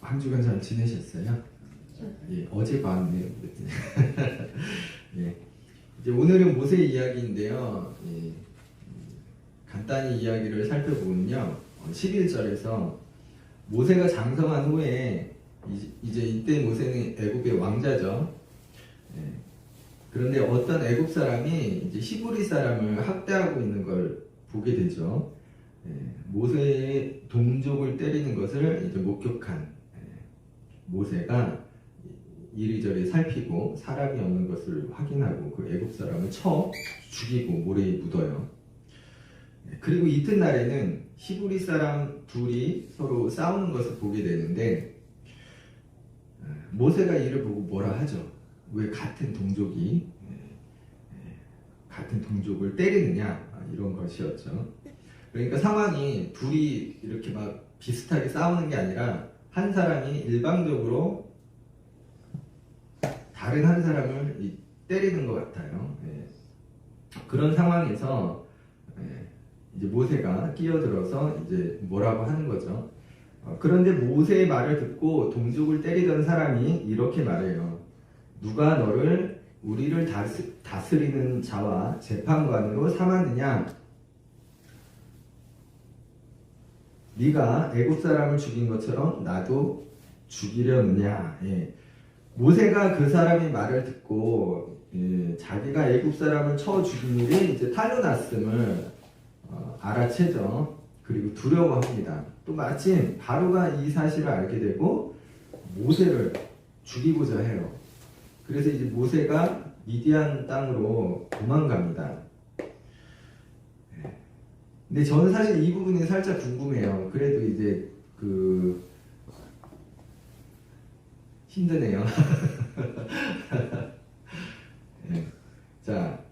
한 주간 잘 지내셨어요? 예, 어젯밤이네요. 예, 이제 오늘은 모세 이야기인데요. 예, 간단히 이야기를 살펴보면요. 11절에서 모세가 장성한 후에 이제 이때 모세는 애굽의 왕자죠. 예, 그런데 어떤 애굽 사람이 이제 히브리 사람을 학대하고 있는 걸 보게 되죠. 예, 모세의 동족을 때리는 것을 이제 목격한 모세가 이리저리 살피고 사람이 없는 것을 확인하고 그 애굽 사람을 쳐 죽이고 모래에 묻어요. 그리고 이튿날에는 히브리 사람 둘이 서로 싸우는 것을 보게 되는데 모세가 이를 보고 뭐라 하죠. 왜 같은 동족이 같은 동족을 때리느냐 이런 것이었죠. 그러니까 상황이 둘이 이렇게 막 비슷하게 싸우는 게 아니라 한 사람이 일방적으로 다른 한 사람을 때리는 것 같아요. 그런 상황에서 이제 모세가 끼어들어서 이제 뭐라고 하는 거죠. 그런데 모세의 말을 듣고 동족을 때리던 사람이 이렇게 말해요. 누가 너를 우리를 다스리는 자와 재판관으로 삼았느냐? 네가 애굽 사람을 죽인 것처럼 나도 죽이려느냐? 모세가 그 사람의 말을 듣고 자기가 애굽 사람을 쳐 죽인 일이 이제 탄로났음을 알아채죠. 그리고 두려워합니다. 또 마침 바로가 이 사실을 알게 되고 모세를 죽이고자 해요. 그래서 이제 모세가 미디안 땅으로 도망갑니다. 근데 저는 사실 이 부분이 살짝 궁금해요. 그래도 이제 힘드네요. 네. 자,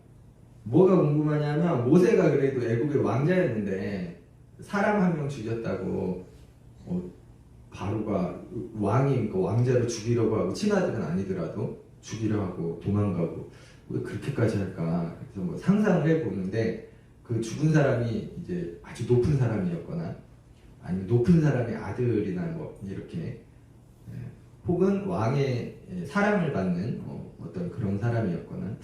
뭐가 궁금하냐면 모세가 그래도 애굽의 왕자였는데 사람 한 명 죽였다고 바로가 왕이 그 왕자를 죽이려고 하고 친아들은 아니더라도 죽이려 하고 도망가고 왜 그렇게까지 할까? 그래서 뭐 상상을 해보는데 그 죽은 사람이 이제 아주 높은 사람이었거나 아니면 높은 사람의 아들이나 뭐 이렇게 혹은 왕의 사랑을 받는 어떤 그런 사람이었거나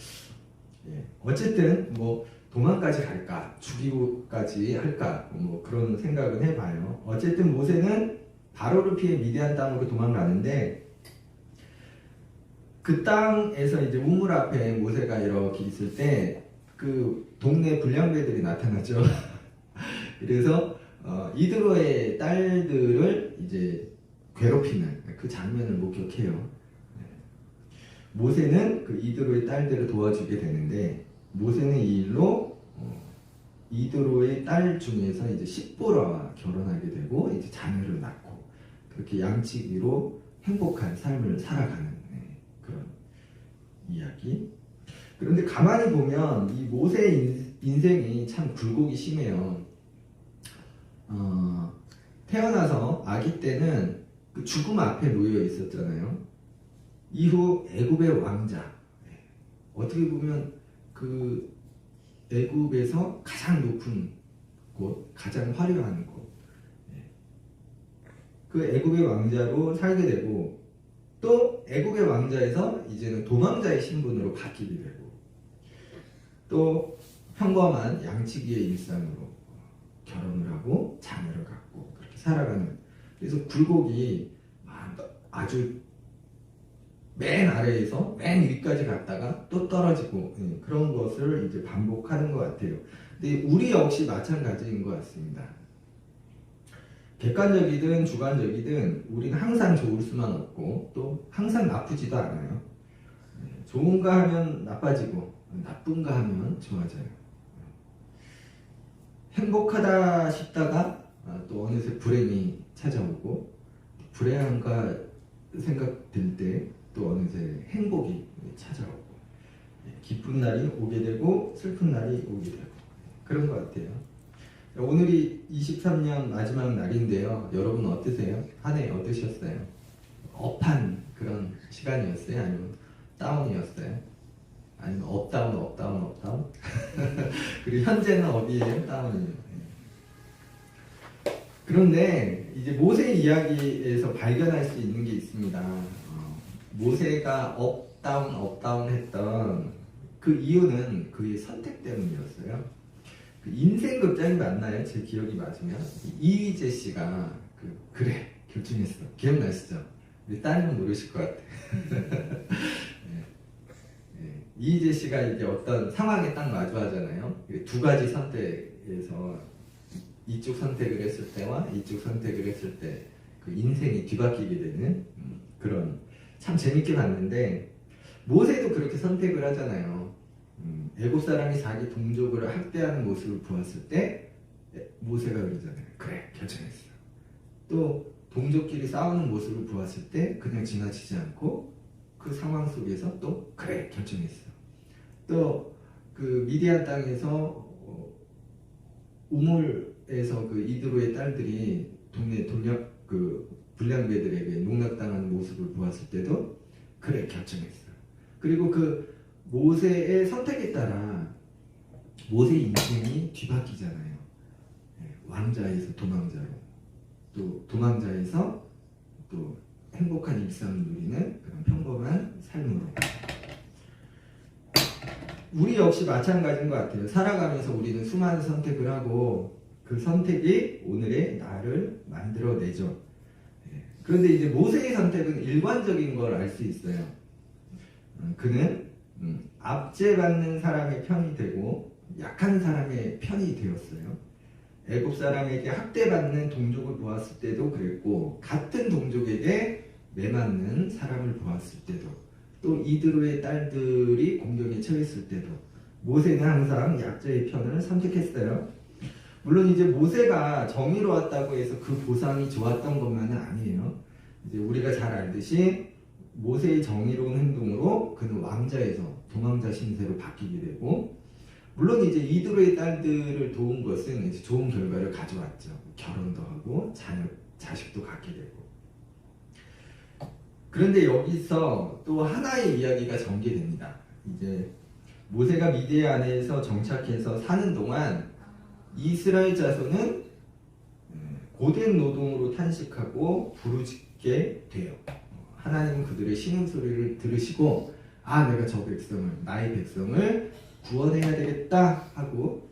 어쨌든 뭐 도망까지 갈까 죽이고까지 할까 뭐 그런 생각은 해봐요. 어쨌든 모세는 바로를 피해 미디안 땅으로 도망가는데 그 땅에서 이제 우물 앞에 모세가 이렇게 있을 때 그 동네 불량배들이 나타나죠. 그래서 이드로의 딸들을 이제 괴롭히는 그 장면을 목격해요. 모세는 그 이드로의 딸들을 도와주게 되는데 모세는 이 일로 이드로의 딸 중에서 이제 십보라와 결혼하게 되고 이제 자녀를 낳고 그렇게 양치기로 행복한 삶을 살아가는 그런 이야기. 그런데 가만히 보면 이 모세의 인생이 참 굴곡이 심해요. 태어나서 아기 때는 그 죽음 앞에 놓여 있었잖아요. 이후 애굽의 왕자. 어떻게 보면 그 애굽에서 가장 높은 곳, 가장 화려한 곳. 그 애굽의 왕자로 살게 되고 또 애굽의 왕자에서 이제는 도망자의 신분으로 바뀌게 되고 또 평범한 양치기의 일상으로 결혼을 하고 자녀를 갖고 그렇게 살아가는 그래서 굴곡이 아주 맨 아래에서 맨 위까지 갔다가 또 떨어지고 그런 것을 이제 반복하는 것 같아요. 근데 우리 역시 마찬가지인 것 같습니다. 객관적이든 주관적이든 우리는 항상 좋을 수만 없고 또 항상 나쁘지도 않아요. 좋은가 하면 나빠지고 나쁜가 하면 좋아져요. 행복하다 싶다가 또 어느새 불행이 찾아오고 불행한가 생각될 때 또 어느새 행복이 찾아오고 기쁜 날이 오게 되고 슬픈 날이 오게 되고 그런 것 같아요. 오늘이 23년 마지막 날인데요. 여러분 어떠세요? 한 해 어떠셨어요? 업한 그런 시간이었어요? 아니면 다운이었어요? 아니면 업다운 업다운 업다운? 그리고 현재는 업이에요? 다운이에요? 그런데 이제 모세 이야기에서 발견할 수 있는 게 있습니다. 모세가 업다운 했던 그 이유는 그의 선택 때문이었어요. 그 인생 극장이 맞나요? 제 기억이 맞으면 이휘재 씨가 그래 결정했어. 기억나시죠? 우리 따님은 모르실 것 같아. 이휘재 씨가 이제 어떤 상황에 딱 마주하잖아요. 두 가지 선택에서 이쪽 선택을 했을 때와 이쪽 선택을 했을 때 그 인생이 뒤바뀌게 되는 그런 참 재밌게 봤는데 모세도 그렇게 선택을 하잖아요. 애굽 사람이 자기 동족을 학대하는 모습을 보았을 때 모세가 그러잖아요. 그래 결정했어. 또 동족끼리 싸우는 모습을 보았을 때 그냥 지나치지 않고 그 상황 속에서 또 그래 결정했어. 또 그 미디안 땅에서 우물에서 그 이드로의 딸들이 동네 불량배들에게 농락당하는 모습을 보았을 때도 그래 결정했어. 그리고 그 모세의 선택에 따라 모세의 인생이 뒤바뀌잖아요. 왕자에서 도망자로, 또 도망자에서 또 행복한 일상을 누리는 그런 평범한 삶으로. 우리 역시 마찬가지인 것 같아요. 살아가면서 우리는 수많은 선택을 하고 그 선택이 오늘의 나를 만들어내죠. 그런데 이제 모세의 선택은 일관적인 걸 알 수 있어요. 그는 압제받는 사람의 편이 되고 약한 사람의 편이 되었어요. 애굽 사람에게 학대받는 동족을 보았을 때도 그랬고 같은 동족에게 매맞는 사람을 보았을 때도 또 이드로의 딸들이 공격에 처했을 때도 모세는 항상 약자의 편을 선택했어요. 물론 이제 모세가 정의로웠다고 해서 그 보상이 좋았던 것만은 아니에요. 이제 우리가 잘 알듯이 모세의 정의로운 행동으로 그는 왕자에서 도망자 신세로 바뀌게 되고, 물론 이제 이드로의 딸들을 도운 것은 이제 좋은 결과를 가져왔죠. 결혼도 하고 자식도 갖게 되고. 그런데 여기서 또 하나의 이야기가 전개됩니다. 이제 모세가 미디안에서 정착해서 사는 동안 이스라엘 자손은 고된 노동으로 탄식하고 부르짖게 돼요. 하나님은 그들의 신음소리를 들으시고 내가 저 백성을, 나의 백성을 구원해야 되겠다 하고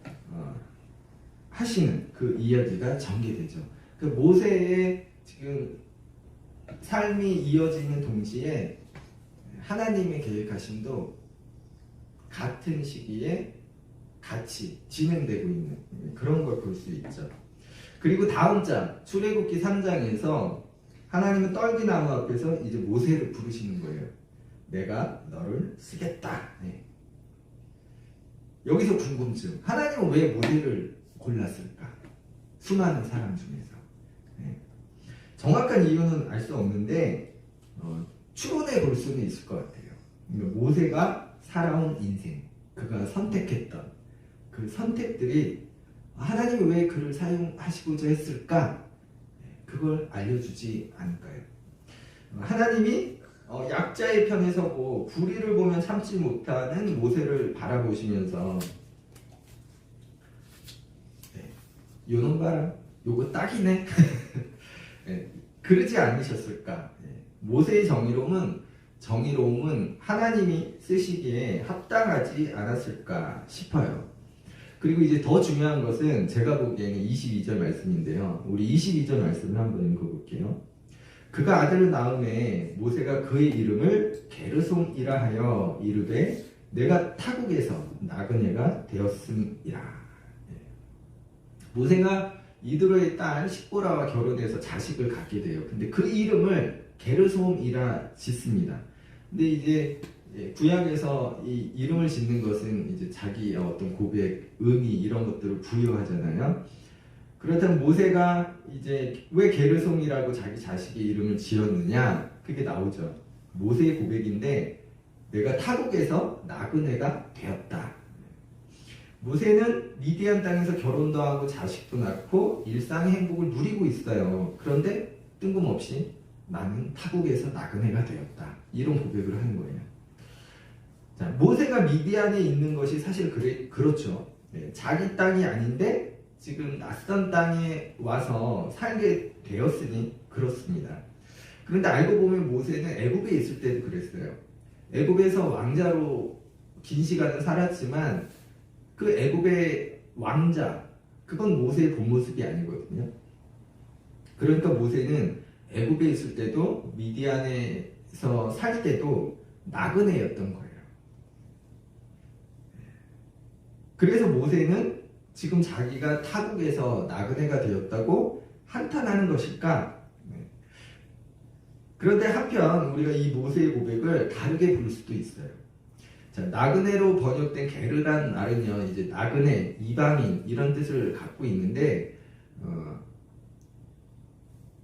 하시는 그 이야기가 전개되죠. 그 모세의 지금 삶이 이어지는 동시에 하나님의 계획하심도 같은 시기에 같이 진행되고 있는 그런 걸 볼 수 있죠. 그리고 다음 장 출애굽기 3장에서 하나님은 떨기나무 앞에서 이제 모세를 부르시는 거예요. 내가 너를 쓰겠다. 여기서 궁금증. 하나님은 왜 모세를 골랐을까? 수많은 사람 중에서. 정확한 이유는 알 수 없는데 추론해 볼 수는 있을 것 같아요. 모세가 살아온 인생, 그가 선택했던 그 선택들이 하나님이 왜 그를 사용하시고자 했을까? 그걸 알려주지 않을까요? 하나님이 약자의 편에 서고 불의를 보면 참지 못하는 모세를 바라보시면서 요놈 봐라, 요거 딱이네. 그러지 않으셨을까? 모세의 정의로움은 하나님이 쓰시기에 합당하지 않았을까 싶어요. 그리고 이제 더 중요한 것은 제가 보기에는 22절 말씀인데요. 우리 22절 말씀을 한번 읽어볼게요. 그가 아들을 낳음에 모세가 그의 이름을 게르솜이라 하여 이르되 내가 타국에서 나그네가 되었음이라. 모세가 이드로의 딸 십보라와 결혼해서 자식을 갖게 돼요. 근데 그 이름을 게르솜이라 짓습니다. 근데 이제 구약에서 이 이름을 짓는 것은 이제 자기 어떤 고백, 의미 이런 것들을 부여하잖아요. 그렇다면 모세가 이제 왜 게르솜이라고 자기 자식의 이름을 지었느냐? 그게 나오죠. 모세의 고백인데 내가 타국에서 나그네가 되었다. 모세는 미디안 땅에서 결혼도 하고 자식도 낳고 일상의 행복을 누리고 있어요. 그런데 뜬금없이 나는 타국에서 나그네가 되었다. 이런 고백을 하는 거예요. 자, 모세가 미디안에 있는 것이 사실 그렇죠. 자기 땅이 아닌데 지금 낯선 땅에 와서 살게 되었으니 그렇습니다. 그런데 알고 보면 모세는 애굽에 있을 때도 그랬어요. 애굽에서 왕자로 긴 시간을 살았지만 그 애굽의 왕자, 그건 모세의 본 모습이 아니거든요. 그러니까 모세는 애굽에 있을 때도 미디안에서 살 때도 나그네였던 거예요. 그래서 모세는 지금 자기가 타국에서 나그네가 되었다고 한탄하는 것일까? 그런데 한편 우리가 이 모세의 고백을 다르게 볼 수도 있어요. 자, 나그네로 번역된 게르란 말은요, 이제 나그네, 이방인 이런 뜻을 갖고 있는데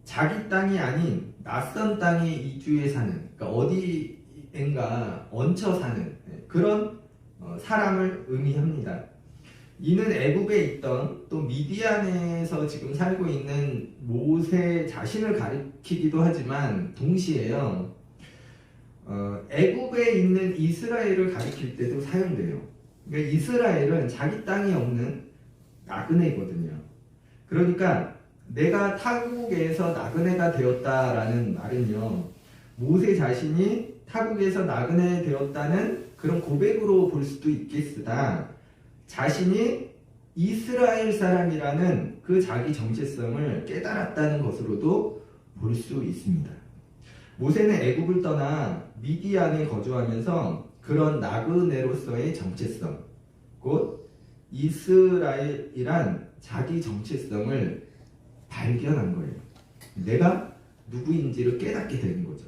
자기 땅이 아닌 낯선 땅에 이주해 사는, 그러니까 어디엔가 얹혀 사는 그런 사람을 의미합니다. 이는 애굽에 있던 또 미디안에서 지금 살고 있는 모세 자신을 가리키기도 하지만 동시에요, 애굽에 있는 이스라엘을 가리킬 때도 사용돼요. 그러니까 이스라엘은 자기 땅이 없는 나그네거든요. 그러니까 내가 타국에서 나그네가 되었다라는 말은요, 모세 자신이 타국에서 나그네 되었다는 그런 고백으로 볼 수도 있겠으나 자신이 이스라엘 사람이라는 그 자기 정체성을 깨달았다는 것으로도 볼 수 있습니다. 모세는 애굽을 떠나 미디안에 거주하면서 그런 나그네로서의 정체성, 곧 이스라엘이란 자기 정체성을 발견한 거예요. 내가 누구인지를 깨닫게 되는 거죠.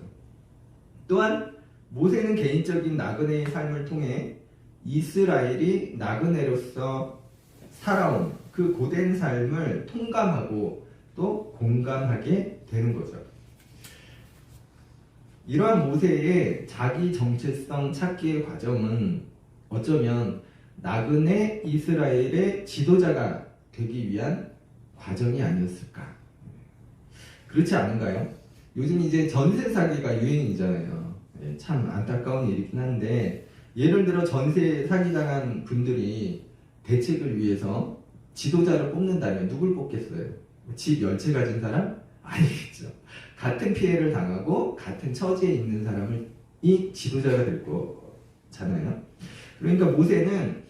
또한 모세는 개인적인 나그네의 삶을 통해 이스라엘이 나그네로서 살아온 그 고된 삶을 통감하고 또 공감하게 되는 거죠. 이러한 모세의 자기 정체성 찾기의 과정은 어쩌면 나그네 이스라엘의 지도자가 되기 위한 과정이 아니었을까? 그렇지 않은가요? 요즘 이제 전세 사기가 유행이잖아요. 참 안타까운 일이긴 한데, 예를 들어 전세 사기당한 분들이 대책을 위해서 지도자를 뽑는다면 누굴 뽑겠어요? 집 10채 가진 사람? 아니겠죠. 같은 피해를 당하고 같은 처지에 있는 사람을 이 지도자가 될 거잖아요. 그러니까 모세는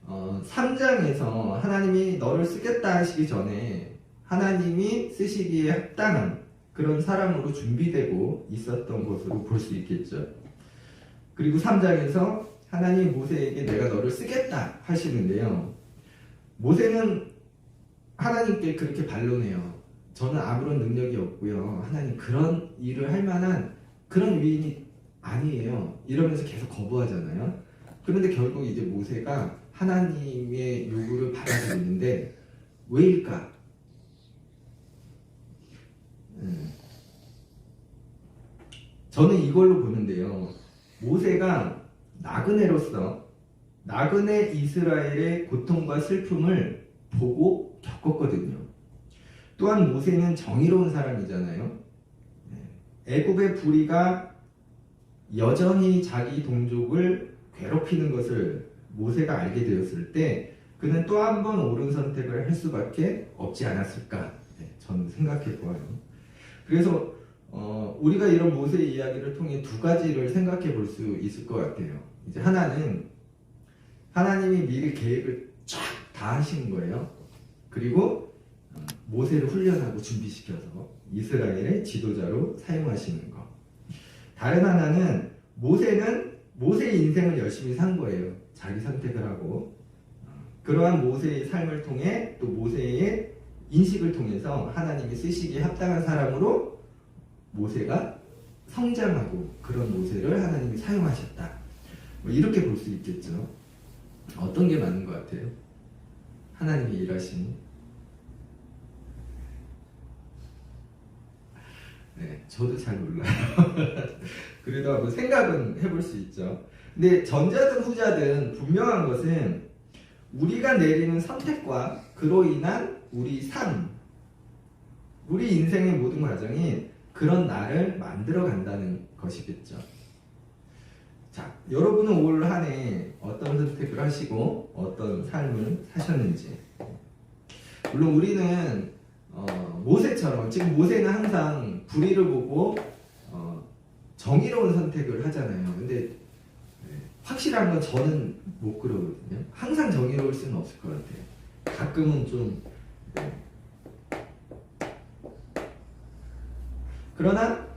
3장에서 하나님이 너를 쓰겠다 하시기 전에 하나님이 쓰시기에 합당한 그런 사람으로 준비되고 있었던 것으로 볼 수 있겠죠. 그리고 3장에서 하나님 모세에게 내가 너를 쓰겠다 하시는데요, 모세는 하나님께 그렇게 반론해요. 저는 아무런 능력이 없고요, 하나님 그런 일을 할 만한 그런 위인이 아니에요, 이러면서 계속 거부하잖아요. 그런데 결국 이제 모세가 하나님의 요구를 받아들이는데 왜일까? 저는 이걸로 보는데요, 모세가 나그네로서 나그네 이스라엘의 고통과 슬픔을 보고 겪었거든요. 또한 모세는 정의로운 사람이잖아요. 애굽의 불의가 여전히 자기 동족을 괴롭히는 것을 모세가 알게 되었을 때 그는 또 한 번 옳은 선택을 할 수밖에 없지 않았을까, 저는 생각해 보아요. 그래서 우리가 이런 모세의 이야기를 통해 두 가지를 생각해 볼 수 있을 것 같아요. 이제 하나는 하나님이 미리 계획을 쫙 다 하신 거예요. 그리고 모세를 훈련하고 준비시켜서 이스라엘의 지도자로 사용하시는 거. 다른 하나는 모세는 모세의 인생을 열심히 산 거예요. 자기 선택을 하고 그러한 모세의 삶을 통해 또 모세의 인식을 통해서 하나님이 쓰시기에 합당한 사람으로 모세가 성장하고 그런 모세를 하나님이 사용하셨다. 뭐 이렇게 볼 수 있겠죠. 어떤 게 맞는 것 같아요? 하나님이 일하시니? 네, 저도 잘 몰라요. 그래도 한번 생각은 해볼 수 있죠. 근데 전자든 후자든 분명한 것은 우리가 내리는 선택과 그로 인한 우리 삶, 우리 인생의 모든 과정이 그런 나를 만들어 간다는 것이겠죠. 자, 여러분은 올 한 해 어떤 선택을 하시고 어떤 삶을 사셨는지, 물론 우리는 모세처럼 지금 모세는 항상 불의를 보고 정의로운 선택을 하잖아요. 근데 확실한 건 저는 못 그러거든요. 항상 정의로울 수는 없을 것 같아요. 가끔은 좀 그러나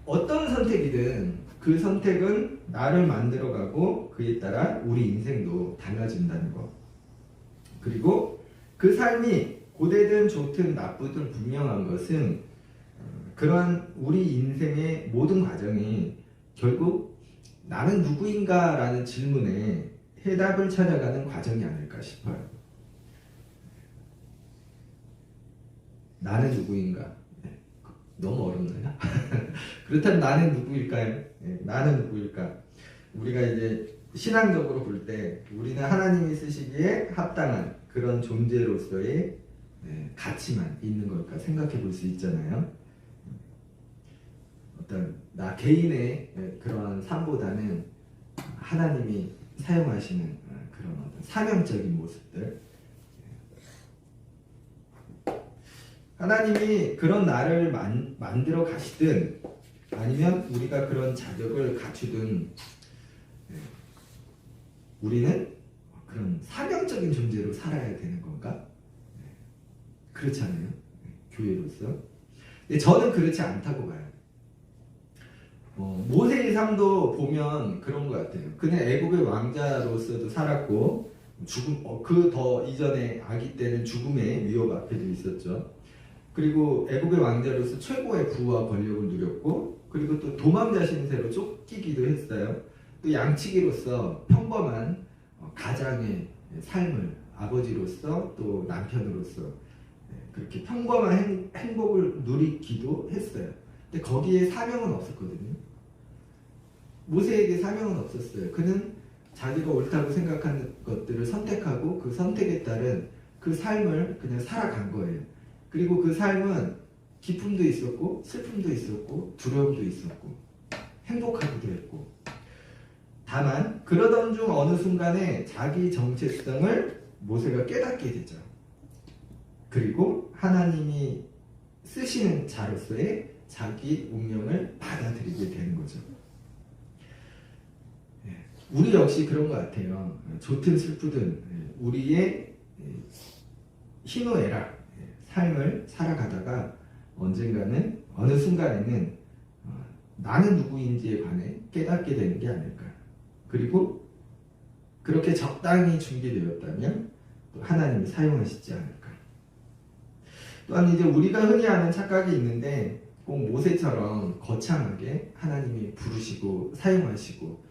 어떤 선택이든 그 선택은 나를 만들어가고 그에 따라 우리 인생도 달라진다는 거. 그리고 그 삶이 고되든 좋든 나쁘든 분명한 것은 그러한 우리 인생의 모든 과정이 결국 나는 누구인가 라는 질문에 해답을 찾아가는 과정이 아닐까 싶어요. 나는 누구인가? 너무 어렵나요? 그렇다면 나는 누구일까요? 나는 누구일까? 우리가 이제 신앙적으로 볼 때 우리는 하나님이 쓰시기에 합당한 그런 존재로서의 가치만 있는 걸까 생각해 볼 수 있잖아요. 어떤 나 개인의 그러한 삶보다는 하나님이 사용하시는 그런 어떤 사명적인 모습들, 하나님이 그런 나를 만들어 가시든 아니면 우리가 그런 자격을 갖추든 우리는 그런 사명적인 존재로 살아야 되는 건가? 그렇지 않아요? 교회로서. 근데 저는 그렇지 않다고 봐요. 모세의 삶도 보면 그런 것 같아요. 그는 애국의 왕자로서도 살았고 죽음, 그 더 이전에 아기 때는 죽음의 위협 앞에도 있었죠. 그리고 애국의 왕자로서 최고의 부와 권력을 누렸고, 그리고 또 도망자 신세로 쫓기기도 했어요. 또 양치기로서 평범한 가장의 삶을 아버지로서 또 남편으로서 그렇게 평범한 행복을 누리기도 했어요. 근데 거기에 사명은 없었거든요. 모세에게 사명은 없었어요. 그는 자기가 옳다고 생각하는 것들을 선택하고 그 선택에 따른 그 삶을 그냥 살아간 거예요. 그리고 그 삶은 기쁨도 있었고 슬픔도 있었고 두려움도 있었고 행복하기도 했고, 다만 그러던 중 어느 순간에 자기 정체성을 모세가 깨닫게 되죠. 그리고 하나님이 쓰시는 자로서의 자기 운명을 받아들이게 되는 거죠. 우리 역시 그런 것 같아요. 좋든 슬프든 우리의 희노애락 삶을 살아가다가 언젠가는 어느 순간에는 나는 누구인지에 관해 깨닫게 되는 게 아닐까. 그리고 그렇게 적당히 준비되었다면 또 하나님이 사용하시지 않을까. 또한 이제 우리가 흔히 하는 착각이 있는데 꼭 모세처럼 거창하게 하나님이 부르시고 사용하시고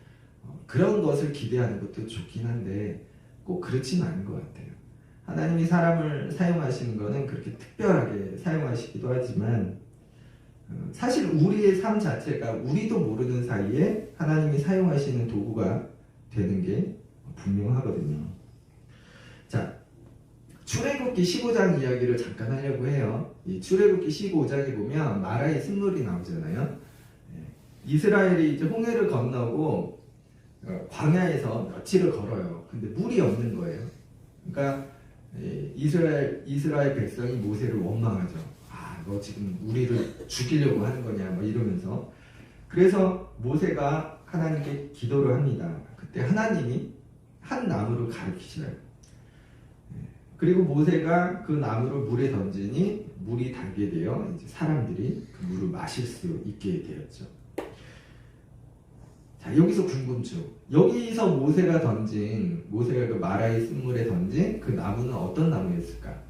그런 것을 기대하는 것도 좋긴 한데 꼭 그렇지는 않은 것 같아요. 하나님이 사람을 사용하시는 것은 그렇게 특별하게 사용하시기도 하지만 사실 우리의 삶 자체가 우리도 모르는 사이에 하나님이 사용하시는 도구가 되는 게 분명하거든요. 자, 출애굽기 15장 이야기를 잠깐 하려고 해요. 이 출애굽기 15장에 보면 마라의 샘물이 나오잖아요. 이스라엘이 이제 홍해를 건너고 광야에서 며칠을 걸어요. 근데 물이 없는 거예요. 그러니까 이스라엘 백성이 모세를 원망하죠. 너 지금 우리를 죽이려고 하는 거냐, 뭐 이러면서. 그래서 모세가 하나님께 기도를 합니다. 그때 하나님이 한 나무를 가리키셔요. 그리고 모세가 그 나무를 물에 던지니 물이 달게 되어 이제 사람들이 그 물을 마실 수 있게 되었죠. 자, 여기서 궁금증. 여기서 모세가 그 마라의 샘물에 던진 그 나무는 어떤 나무였을까?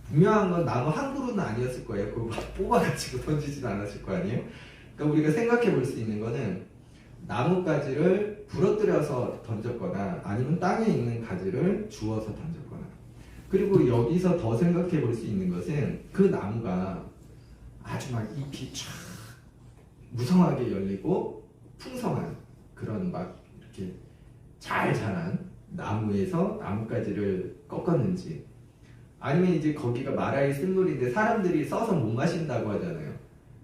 분명한 건 나무 한 그루는 아니었을 거예요. 그걸 막 뽑아가지고 던지진 않았을 거 아니에요? 그러니까 우리가 생각해 볼 수 있는 거는 나뭇가지를 부러뜨려서 던졌거나 아니면 땅에 있는 가지를 주워서 던졌거나, 그리고 여기서 더 생각해 볼 수 있는 것은 그 나무가 아주 막 잎이 쫙 무성하게 열리고 풍성한 그런 막 이렇게 잘 자란 나무에서 나뭇가지를 꺾었는지, 아니면 이제 거기가 마라의 샘물인데 사람들이 써서 못 마신다고 하잖아요.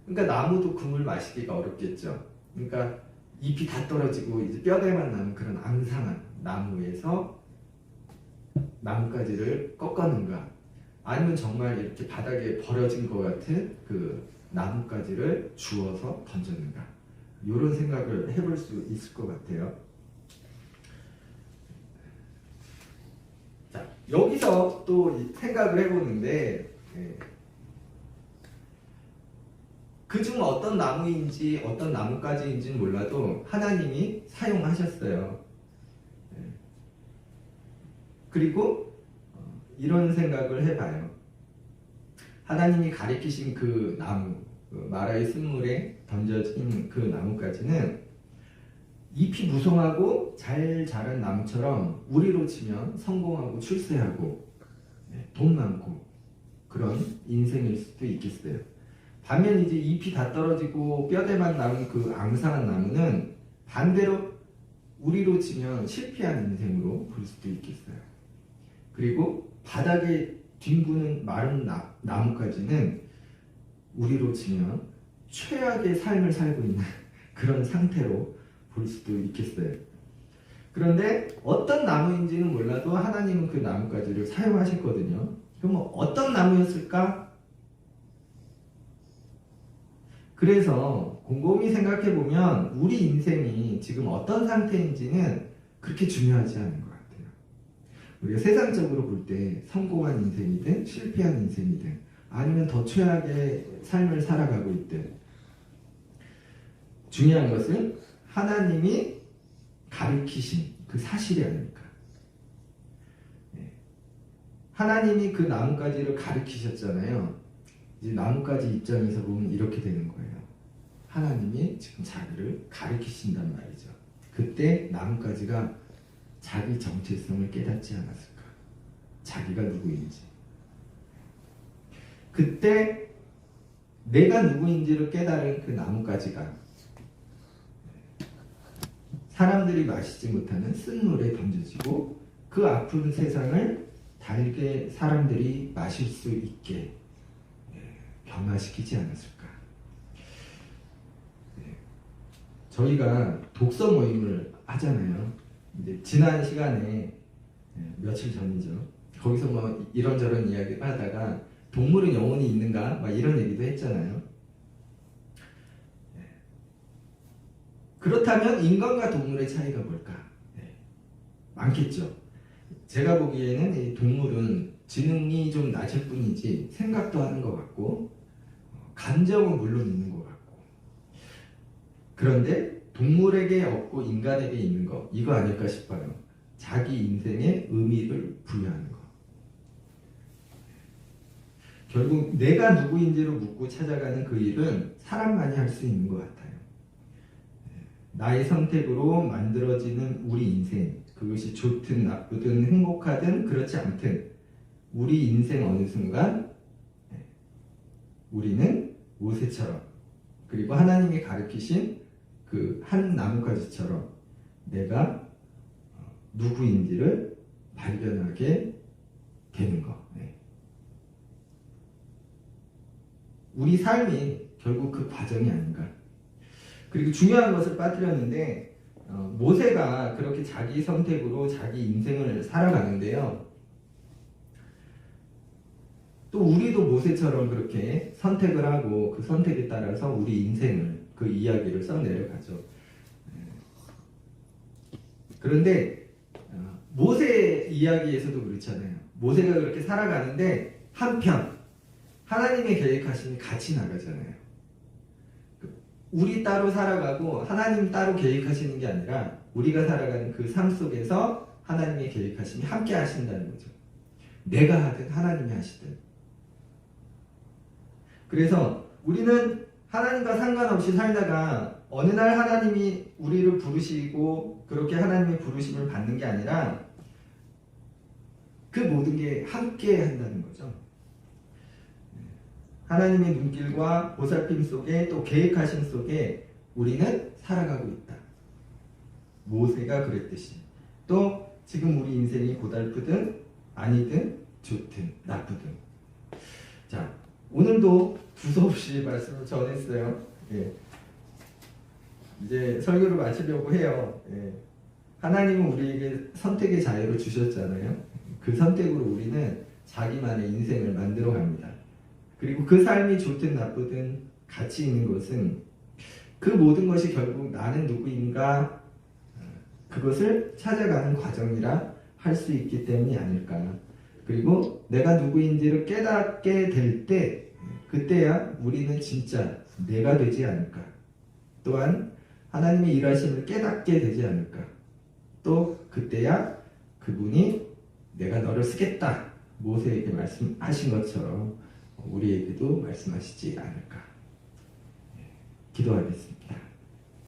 그러니까 나무도 그 물 마시기가 어렵겠죠. 그러니까 잎이 다 떨어지고 이제 뼈대만 남은 그런 앙상한 나무에서 나뭇가지를 꺾었는가. 아니면 정말 이렇게 바닥에 버려진 것 같은 그 나뭇가지를 주워서 던졌는가? 이런 생각을 해볼 수 있을 것 같아요. 자, 여기서 또 생각을 해보는데 그중 어떤 나무인지 어떤 나뭇가지인지는 몰라도 하나님이 사용하셨어요. 그리고 이런 생각을 해봐요. 하나님이 가리키신 그 나무, 마라의 쓴물에 던져진 그 나뭇가지는 잎이 무성하고 잘 자란 나무처럼 우리로 치면 성공하고 출세하고 돈 많고 그런 인생일 수도 있겠어요. 반면 이제 잎이 다 떨어지고 뼈대만 남은 그 앙상한 나무는 반대로 우리로 치면 실패한 인생으로 볼 수도 있겠어요. 그리고 바닥에 뒹구는 마른 나무까지는 우리로 치면 최악의 삶을 살고 있는 그런 상태로 볼 수도 있겠어요. 그런데 어떤 나무인지는 몰라도 하나님은 그 나뭇가지를 사용하셨거든요. 그럼 어떤 나무였을까? 그래서 곰곰이 생각해보면 우리 인생이 지금 어떤 상태인지는 그렇게 중요하지 않은 것 같아요. 우리가 세상적으로 볼 때 성공한 인생이든 실패한 인생이든 아니면 더 최악의 삶을 살아가고 있든 중요한 것은 하나님이 가르치신 그 사실이 아닙니까? 하나님이 그 나뭇가지를 가르치셨잖아요. 이제 나뭇가지 입장에서 보면 이렇게 되는 거예요. 하나님이 지금 자기를 가르치신단 말이죠. 그때 나뭇가지가 자기 정체성을 깨닫지 않았을까? 자기가 누구인지. 그때 내가 누구인지를 깨달은 그 나뭇가지가 사람들이 마시지 못하는 쓴물에 던져지고 그 아픈 세상을 달게 사람들이 마실 수 있게 변화시키지 않았을까. 저희가 독서 모임을 하잖아요. 이제 지난 시간에 며칠 전이죠. 거기서 뭐 이런저런 이야기를 하다가 동물은 영혼이 있는가? 막 이런 얘기도 했잖아요. 그렇다면 인간과 동물의 차이가 뭘까? 많겠죠. 제가 보기에는 이 동물은 지능이 좀 낮을 뿐이지 생각도 하는 것 같고 감정은 물론 있는 것 같고 그런데 동물에게 없고 인간에게 있는 거 이거 아닐까 싶어요. 자기 인생에 의미를 부여하는 거. 결국 내가 누구인지를 묻고 찾아가는 그 일은 사람만이 할 수 있는 것 같아요. 나의 선택으로 만들어지는 우리 인생, 그것이 좋든 나쁘든 행복하든 그렇지 않든 우리 인생 어느 순간 우리는 모세처럼 그리고 하나님이 가르치신 그 한 나뭇가지처럼 내가 누구인지를 발견하게 되는 거. 우리 삶이 결국 그 과정이 아닌가. 그리고 중요한 것을 빠뜨렸는데 모세가 그렇게 자기 선택으로 자기 인생을 살아가는데요. 또 우리도 모세처럼 그렇게 선택을 하고 그 선택에 따라서 우리 인생을 그 이야기를 써내려가죠. 그런데 모세 이야기에서도 그렇잖아요. 모세가 그렇게 살아가는데 한편 하나님의 계획하심이 같이 나가잖아요. 우리 따로 살아가고 하나님 따로 계획하시는 게 아니라 우리가 살아가는 그 삶 속에서 하나님의 계획하심이 함께 하신다는 거죠. 내가 하든 하나님이 하시든. 그래서 우리는 하나님과 상관없이 살다가 어느 날 하나님이 우리를 부르시고 그렇게 하나님의 부르심을 받는 게 아니라 그 모든 게 함께 한다는 거죠. 하나님의 눈길과 보살핌 속에 또 계획하심 속에 우리는 살아가고 있다. 모세가 그랬듯이 또 지금 우리 인생이 고달프든 아니든 좋든 나쁘든 자 오늘도 두서없이 말씀을 전했어요. 이제 설교를 마치려고 해요. 하나님은 우리에게 선택의 자유를 주셨잖아요. 그 선택으로 우리는 자기만의 인생을 만들어 갑니다. 그리고 그 삶이 좋든 나쁘든 가치 있는 것은 그 모든 것이 결국 나는 누구인가 그것을 찾아가는 과정이라 할 수 있기 때문이 아닐까. 그리고 내가 누구인지를 깨닫게 될 때 그때야 우리는 진짜 내가 되지 않을까. 또한 하나님의 일하심을 깨닫게 되지 않을까. 또 그때야 그분이 내가 너를 쓰겠다 모세에게 말씀하신 것처럼 우리에게도 말씀하시지 않을까. 기도하겠습니다.